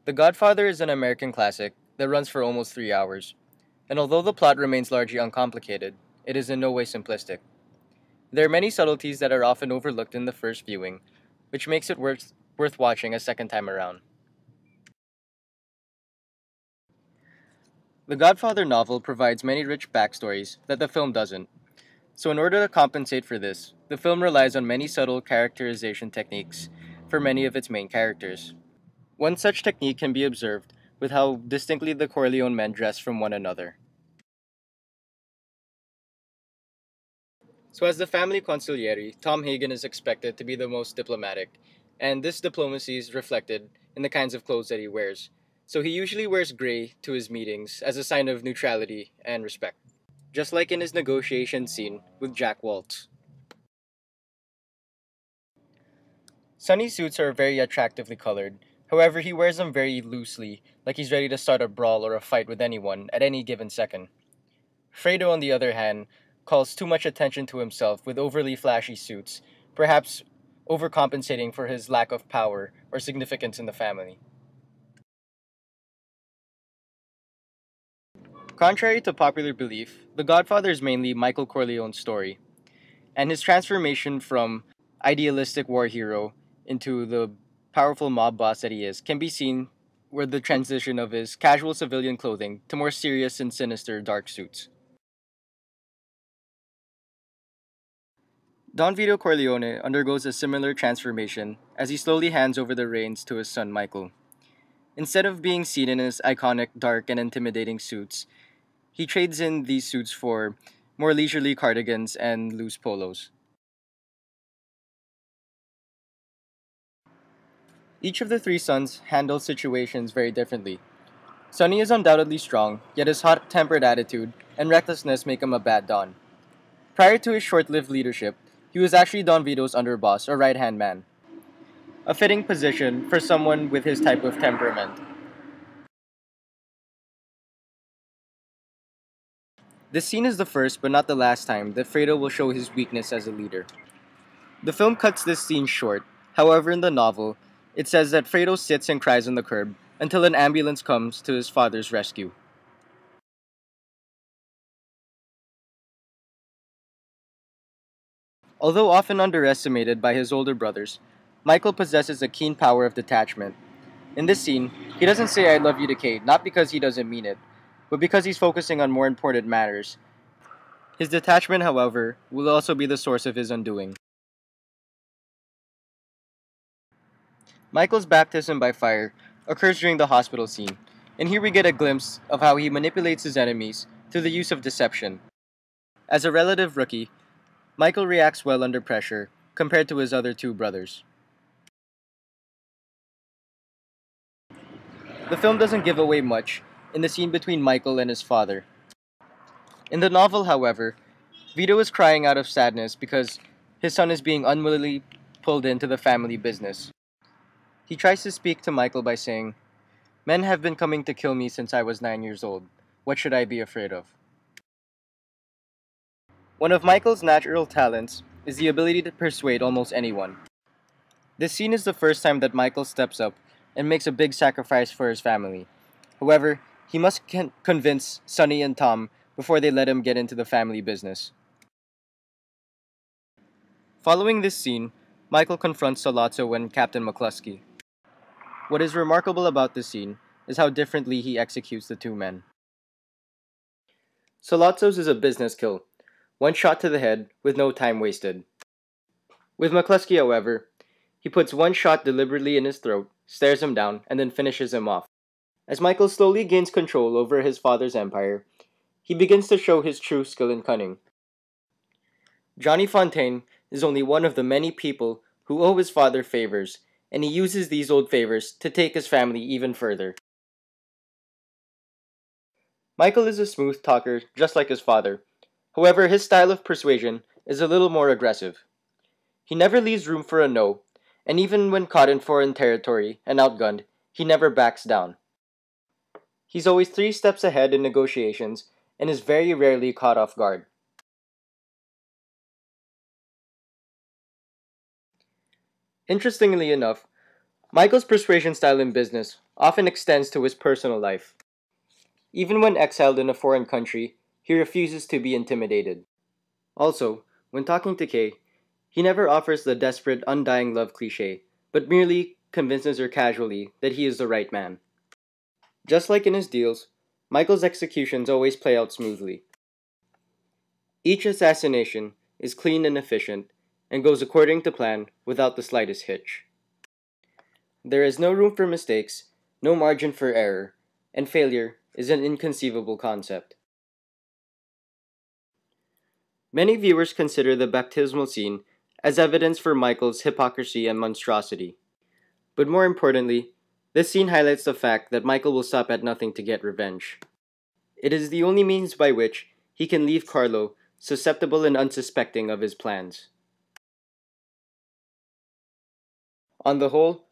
The Godfather is an American classic that runs for almost 3 hours, and although the plot remains largely uncomplicated, it is in no way simplistic. There are many subtleties that are often overlooked in the first viewing, which makes it worth watching a second time around. The Godfather novel provides many rich backstories that the film doesn't, so in order to compensate for this, the film relies on many subtle characterization techniques for many of its main characters. One such technique can be observed with how distinctly the Corleone men dress from one another. So, as the family consigliere, Tom Hagen is expected to be the most diplomatic, and this diplomacy is reflected in the kinds of clothes that he wears. So, he usually wears gray to his meetings as a sign of neutrality and respect, just like in his negotiation scene with Jack Waltz. Sonny's suits are very attractively colored, however, he wears them very loosely, like he's ready to start a brawl or a fight with anyone at any given second. Fredo, on the other hand, calls too much attention to himself with overly flashy suits, perhaps overcompensating for his lack of power or significance in the family. Contrary to popular belief, The Godfather is mainly Michael Corleone's story, and his transformation from idealistic war hero into the powerful mob boss that he is can be seen with the transition of his casual civilian clothing to more serious and sinister dark suits. Don Vito Corleone undergoes a similar transformation as he slowly hands over the reins to his son Michael. Instead of being seen in his iconic dark and intimidating suits, he trades in these suits for more leisurely cardigans and loose polos. Each of the three sons handles situations very differently. Sonny is undoubtedly strong, yet his hot tempered attitude and recklessness make him a bad Don. Prior to his short lived leadership, he was actually Don Vito's underboss or right hand man, a fitting position for someone with his type of temperament. This scene is the first but not the last time that Fredo will show his weakness as a leader. The film cuts this scene short, however, in the novel, it says that Fredo sits and cries on the curb until an ambulance comes to his father's rescue. Although often underestimated by his older brothers, Michael possesses a keen power of detachment. In this scene, he doesn't say I love you to Kate, not because he doesn't mean it, but because he's focusing on more important matters. His detachment, however, will also be the source of his undoing. Michael's baptism by fire occurs during the hospital scene, and here we get a glimpse of how he manipulates his enemies through the use of deception. As a relative rookie, Michael reacts well under pressure compared to his other two brothers. The film doesn't give away much in the scene between Michael and his father. In the novel, however, Vito is crying out of sadness because his son is being unwillingly pulled into the family business. He tries to speak to Michael by saying, "Men have been coming to kill me since I was 9 years old. What should I be afraid of?" One of Michael's natural talents is the ability to persuade almost anyone. This scene is the first time that Michael steps up and makes a big sacrifice for his family. However, he must convince Sonny and Tom before they let him get into the family business. Following this scene, Michael confronts Salazzo and Captain McCluskey. What is remarkable about this scene is how differently he executes the two men. Salazzo's is a business kill, one shot to the head with no time wasted. With McCluskey, however, he puts one shot deliberately in his throat, stares him down, and then finishes him off. As Michael slowly gains control over his father's empire, he begins to show his true skill and cunning. Johnny Fontaine is only one of the many people who owe his father favors, and he uses these old favors to take his family even further. Michael is a smooth talker just like his father. However, his style of persuasion is a little more aggressive. He never leaves room for a no, and even when caught in foreign territory and outgunned, he never backs down. He's always 3 steps ahead in negotiations and is very rarely caught off guard. Interestingly enough, Michael's persuasion style in business often extends to his personal life. Even when exiled in a foreign country, he refuses to be intimidated. Also, when talking to Kay, he never offers the desperate, undying love cliche, but merely convinces her casually that he is the right man. Just like in his deals, Michael's executions always play out smoothly. Each assassination is clean and efficient, and goes according to plan without the slightest hitch. There is no room for mistakes, no margin for error, and failure is an inconceivable concept. Many viewers consider the baptismal scene as evidence for Michael's hypocrisy and monstrosity. But more importantly, this scene highlights the fact that Michael will stop at nothing to get revenge. It is the only means by which he can leave Carlo susceptible and unsuspecting of his plans. On the whole,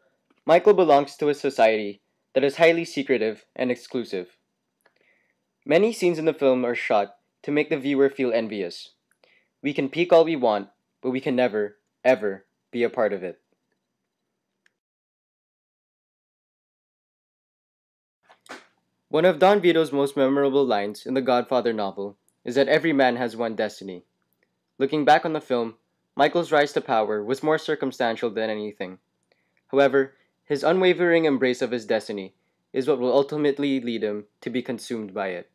Michael belongs to a society that is highly secretive and exclusive. Many scenes in the film are shot to make the viewer feel envious. We can peek all we want, but we can never, ever be a part of it. One of Don Vito's most memorable lines in the Godfather novel is that every man has one destiny. Looking back on the film, Michael's rise to power was more circumstantial than anything. However, his unwavering embrace of his destiny is what will ultimately lead him to be consumed by it.